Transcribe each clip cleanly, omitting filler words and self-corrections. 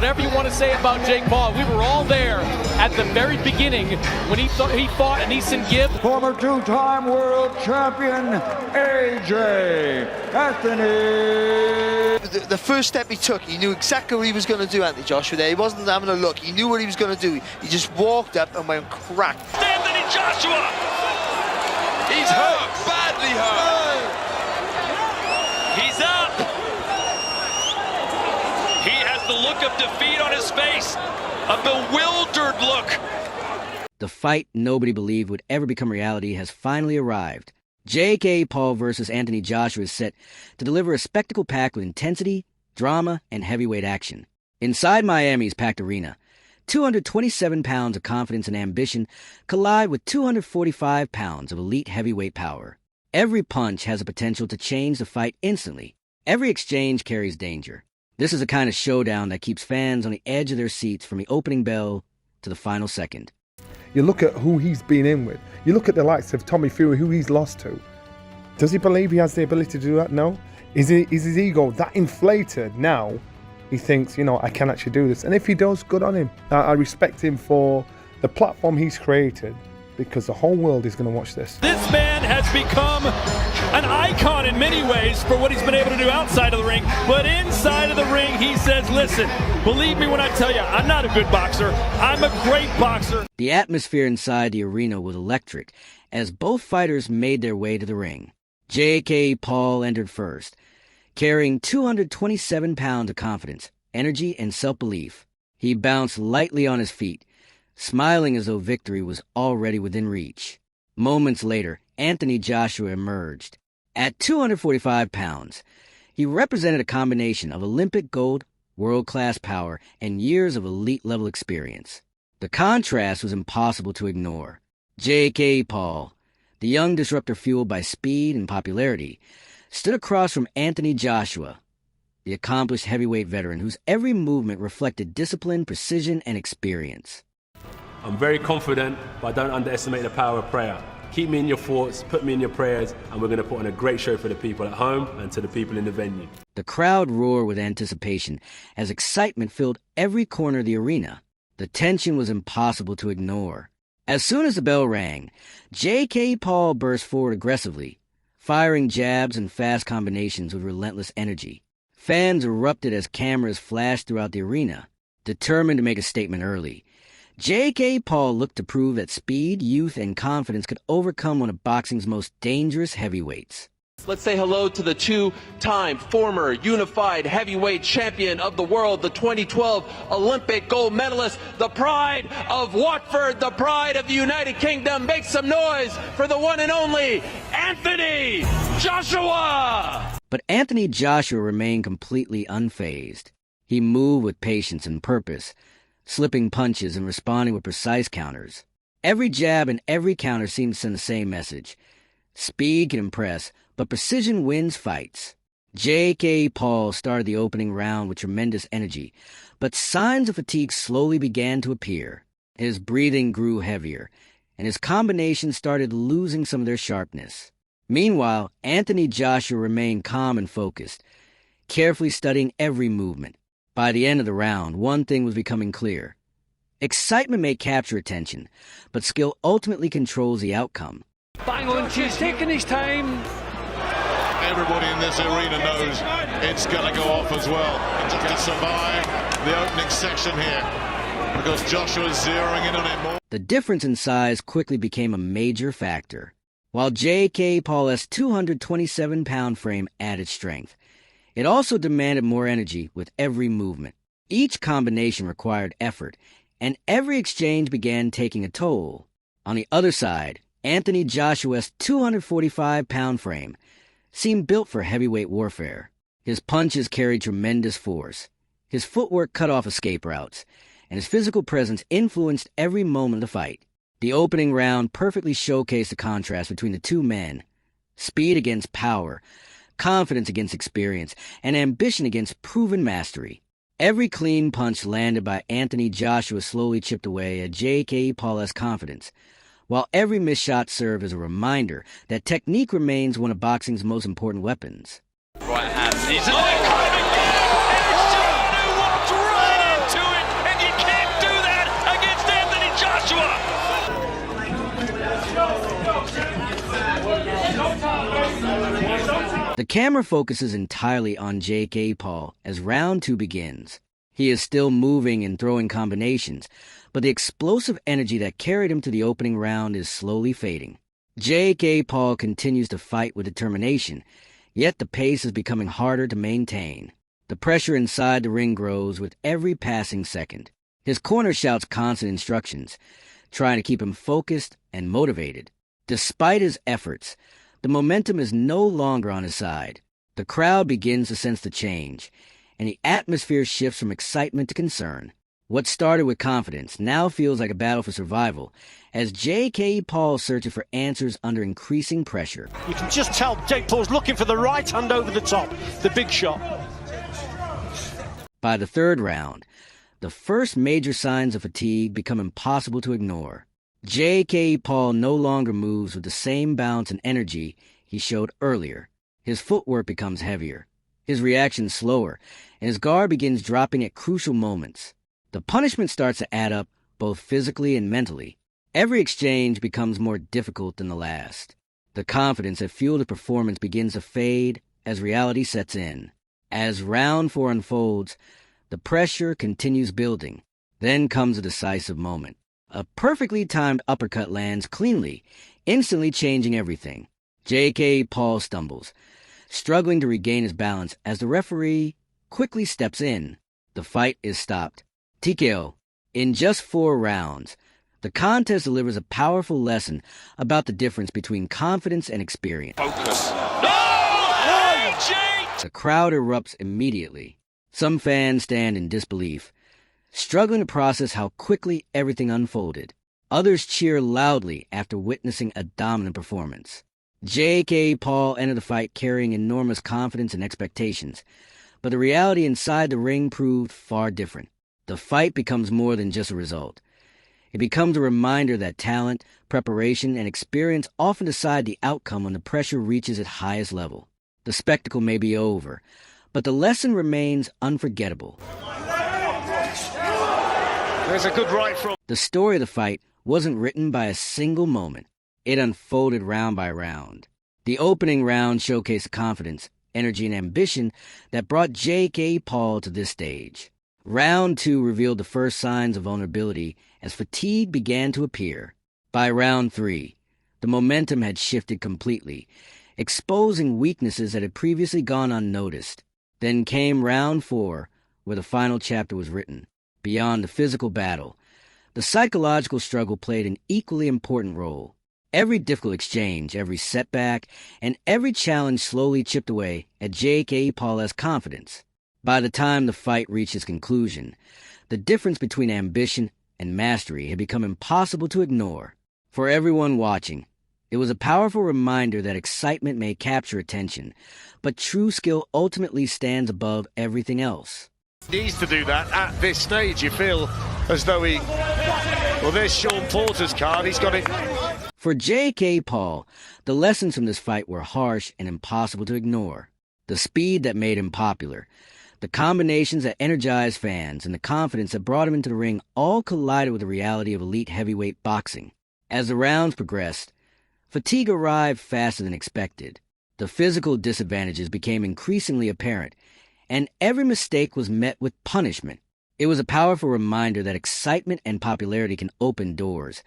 whatever you want to say about Jake Paul, we were all there at the very beginning when he fought Eason Gibb. Former two-time world champion, AJ Anthony. The first step he took, he knew exactly what he was going to do, Anthony Joshua there. He wasn't having a look. He knew what he was going to do. He just walked up and went crack. Anthony Joshua! He's hurt, badly hurt. He's up. He has the look of defeat on his face, a bewildered look. The fight nobody believed would ever become reality has finally arrived. Jake Paul versus Anthony Joshua is set to deliver a spectacle packed with intensity, drama, and heavyweight action. Inside Miami's packed arena, 227 pounds of confidence and ambition collide with 245 pounds of elite heavyweight power. Every punch has the potential to change the fight instantly. Every exchange carries danger. This is the kind of showdown that keeps fans on the edge of their seats from the opening bell to the final second. You look at who he's been in with. You look at the likes of Tommy Fury, who he's lost to. Does he believe he has the ability to do that? No. Is his ego that inflated now? He thinks, I can actually do this. And if he does, good on him. I respect him for the platform he's created, because the whole world is going to watch this. This man has become an icon in many ways for what he's been able to do outside of the ring. But inside of the ring, he says, listen, believe me when I tell you, I'm not a good boxer. I'm a great boxer. The atmosphere inside the arena was electric as both fighters made their way to the ring. Jake Paul entered first, carrying 227 pounds of confidence, energy, and self-belief. He bounced lightly on his feet, smiling as though victory was already within reach. Moments later, Anthony Joshua emerged. At 245 pounds, he represented a combination of Olympic gold, world-class power, and years of elite-level experience. The contrast was impossible to ignore. Jake Paul, the young disruptor fueled by speed and popularity, stood across from Anthony Joshua, the accomplished heavyweight veteran whose every movement reflected discipline, precision, and experience. I'm very confident, but don't underestimate the power of prayer. Keep me in your thoughts, put me in your prayers, and we're going to put on a great show for the people at home and to the people in the venue. The crowd roared with anticipation as excitement filled every corner of the arena. The tension was impossible to ignore. As soon as the bell rang, Jake Paul burst forward aggressively, firing jabs and fast combinations with relentless energy. Fans erupted as cameras flashed throughout the arena, determined to make a statement early. Jake Paul looked to prove that speed, youth, and confidence could overcome one of boxing's most dangerous heavyweights. Let's say hello to the two-time former unified heavyweight champion of the world, the 2012 Olympic gold medalist, the pride of Watford, the pride of the United Kingdom. Make some noise for the one and only Anthony Joshua! But Anthony Joshua remained completely unfazed. He moved with patience and purpose, slipping punches and responding with precise counters. Every jab and every counter seemed to send the same message. Speed can impress, but precision wins fights. Jake Paul started the opening round with tremendous energy, but signs of fatigue slowly began to appear. His breathing grew heavier, and his combinations started losing some of their sharpness. Meanwhile, Anthony Joshua remained calm and focused, carefully studying every movement. By the end of the round, one thing was becoming clear. Excitement may capture attention, but skill ultimately controls the outcome. Bang on, he's taking his time. Everybody in this arena knows it's going to go off as well. Just to survive the opening section here, because Joshua's zeroing in on it more. The difference in size quickly became a major factor. While Jake Paul's 227-pound frame added strength, it also demanded more energy with every movement. Each combination required effort, and every exchange began taking a toll. On the other side, Anthony Joshua's 245-pound frame seemed built for heavyweight warfare. His punches carried tremendous force. His footwork cut off escape routes, and his physical presence influenced every moment of the fight. The opening round perfectly showcased the contrast between the two men. Speed against power, confidence against experience, and ambition against proven mastery. Every clean punch landed by Anthony Joshua slowly chipped away at Jake Paul's confidence, while every missed shot served as a reminder that technique remains one of boxing's most important weapons. Right hand. He's just walked right into The camera focuses entirely on J.K. Paul as round 2 begins. He is still moving and throwing combinations, but the explosive energy that carried him to the opening round is slowly fading. J.K. Paul continues to fight with determination, yet the pace is becoming harder to maintain. The pressure inside the ring grows with every passing second. His corner shouts constant instructions, trying to keep him focused and motivated. Despite his efforts, the momentum is no longer on his side. The crowd begins to sense the change, and the atmosphere shifts from excitement to concern. What started with confidence now feels like a battle for survival, as J.K. Paul searches for answers under increasing pressure. You can just tell Jake Paul's looking for the right hand over the top, the big shot. By the 3rd round, the first major signs of fatigue become impossible to ignore. J.K. Paul no longer moves with the same bounce and energy he showed earlier. His footwork becomes heavier, his reaction slower, and his guard begins dropping at crucial moments. The punishment starts to add up, both physically and mentally. Every exchange becomes more difficult than the last. The confidence that fueled his performance begins to fade as reality sets in. As round 4 unfolds, the pressure continues building. Then comes a decisive moment. A perfectly timed uppercut lands cleanly, instantly changing everything. J.K. Paul stumbles, struggling to regain his balance as the referee quickly steps in. The fight is stopped. TKO. In just 4 rounds, the contest delivers a powerful lesson about the difference between confidence and experience. Focus. No! AJ! The crowd erupts immediately. Some fans stand in disbelief, struggling to process how quickly everything unfolded. Others cheer loudly after witnessing a dominant performance. J.K. Paul entered the fight carrying enormous confidence and expectations, but the reality inside the ring proved far different. The fight becomes more than just a result. It becomes a reminder that talent, preparation, and experience often decide the outcome when the pressure reaches its highest level. The spectacle may be over, but the lesson remains unforgettable. There's a good right from. The story of the fight wasn't written by a single moment. It unfolded round by round. The opening round showcased confidence, energy, and ambition that brought J.K. Paul to this stage. Round 2 revealed the first signs of vulnerability as fatigue began to appear. By round 3, the momentum had shifted completely, exposing weaknesses that had previously gone unnoticed. Then came round 4, where the final chapter was written. Beyond the physical battle, the psychological struggle played an equally important role. Every difficult exchange, every setback, and every challenge slowly chipped away at J.K. Paul's confidence. By the time the fight reached its conclusion, the difference between ambition and mastery had become impossible to ignore. For everyone watching, it was a powerful reminder that excitement may capture attention, but true skill ultimately stands above everything else. Needs to do that at this stage. You feel as though well, there's Sean Porter's card. He's got it. For J.K. Paul, the lessons from this fight were harsh and impossible to ignore. The speed that made him popular, the combinations that energized fans, and the confidence that brought him into the ring all collided with the reality of elite heavyweight boxing. As the rounds progressed, fatigue arrived faster than expected. The physical disadvantages became increasingly apparent, and every mistake was met with punishment. It was a powerful reminder that excitement and popularity can open doors,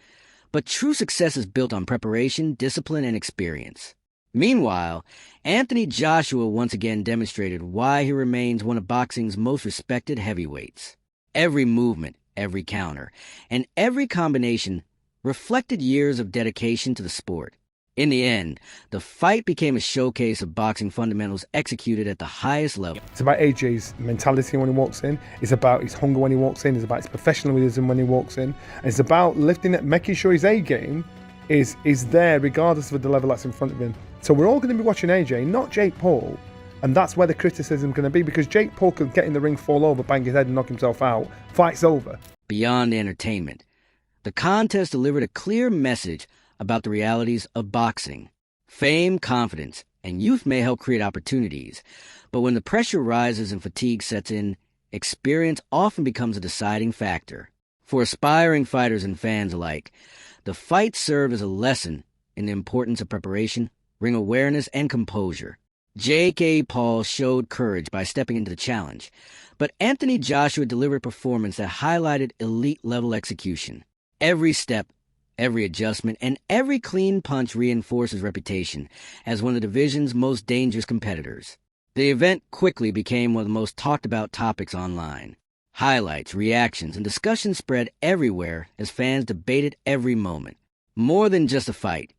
but true success is built on preparation, discipline, and experience. Meanwhile, Anthony Joshua once again demonstrated why he remains one of boxing's most respected heavyweights. Every movement, every counter, and every combination reflected years of dedication to the sport. In the end, the fight became a showcase of boxing fundamentals executed at the highest level. It's about AJ's mentality when he walks in. It's about his hunger when he walks in. It's about his professionalism when he walks in. And it's about lifting it, making sure his A game is there regardless of the level that's in front of him. So we're all going to be watching AJ, not Jake Paul. And that's where the criticism is going to be, because Jake Paul could get in the ring, fall over, bang his head and knock himself out. Fight's over. Beyond entertainment, the contest delivered a clear message about the realities of boxing. Fame, confidence, and youth may help create opportunities, but when the pressure rises and fatigue sets in, experience often becomes a deciding factor. For aspiring fighters and fans alike, the fight served as a lesson in the importance of preparation, ring awareness, and composure. J.K. Paul showed courage by stepping into the challenge, but Anthony Joshua delivered a performance that highlighted elite-level execution. Every step, every adjustment, and every clean punch reinforced his reputation as one of the division's most dangerous competitors. The event quickly became one of the most talked-about topics online. Highlights, reactions, and discussions spread everywhere as fans debated every moment. More than just a fight,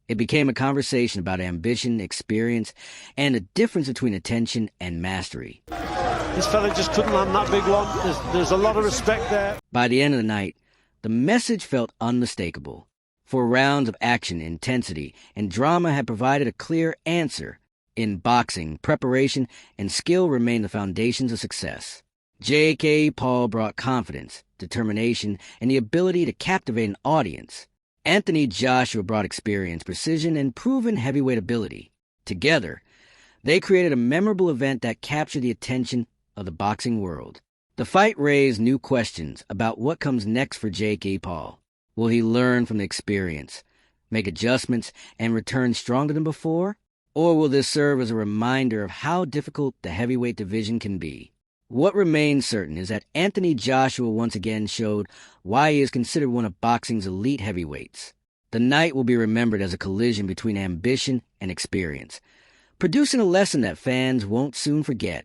it became a conversation about ambition, experience, and the difference between attention and mastery. This fella just couldn't land that big one. There's a lot of respect there. By the end of the night, the message felt unmistakable. 4 rounds of action, intensity, and drama had provided a clear answer. In boxing, preparation and skill remain the foundations of success. J.K. Paul brought confidence, determination, and the ability to captivate an audience. Anthony Joshua brought experience, precision, and proven heavyweight ability. Together, they created a memorable event that captured the attention of the boxing world. The fight raised new questions about what comes next for J.K. Paul. Will he learn from the experience, make adjustments, and return stronger than before? Or will this serve as a reminder of how difficult the heavyweight division can be? What remains certain is that Anthony Joshua once again showed why he is considered one of boxing's elite heavyweights. The night will be remembered as a collision between ambition and experience, producing a lesson that fans won't soon forget.